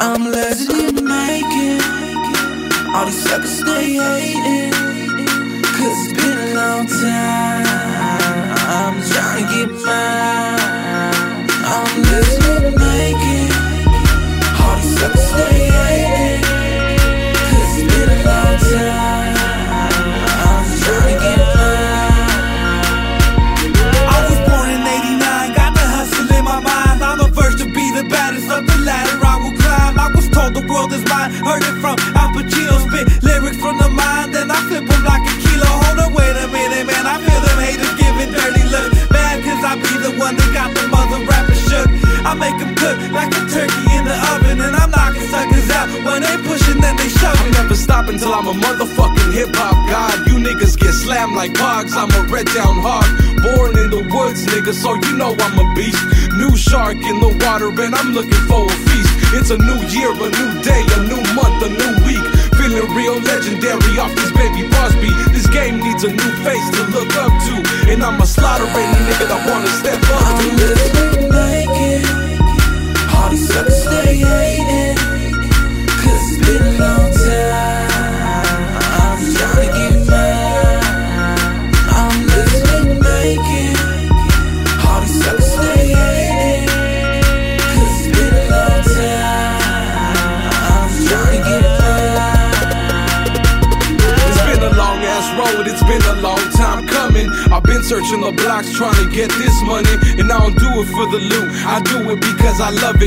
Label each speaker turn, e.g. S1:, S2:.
S1: I'm lazy in making. All these suckers stay hating, 'cause it's been a long time. I'm trying to get mine. I'm lazy in making. All these suckers stay hating, 'cause it's been a long time. I'm trying to get mine.
S2: I was born in '89, got the hustle in my mind. I'm the first to be the baddest of the ladder I will climb. I was told the world is mine, heard it from Al Pacino. Spit lyrics from the mind, then I flip them like a kilo. Hold on, wait a minute, man, I feel them haters giving dirty looks. Mad 'cause I be the one that got the mother rappers shook. I make them cook like a turkey in the oven, and I'm knocking suckers out when they pushing, then they shove.
S3: I'm never stopping till I'm a motherfucking hip-hop god. You niggas get slammed like hogs, I'm a red down hog. Born in the woods, nigga, so you know I'm a beast. New shark in the water and I'm looking for a feast. It's a new year, a new day, a new month, a new week. Feeling real legendary off this baby boss beat. This game needs a new face to look up to, and I'ma slaughter any nigga that wanna step up to.
S1: I'm living making. All these suckers stay hating, 'cause it's been a long time. I'm trying to get mine. I'm living making. All these suckers stay hating, 'cause it's been a long time. I'm trying to get mine.
S3: It's been a long ass road, it's been a long time coming. I've been searching the blocks trying to get this money, and I don't do it for the loot, I do it because I love it.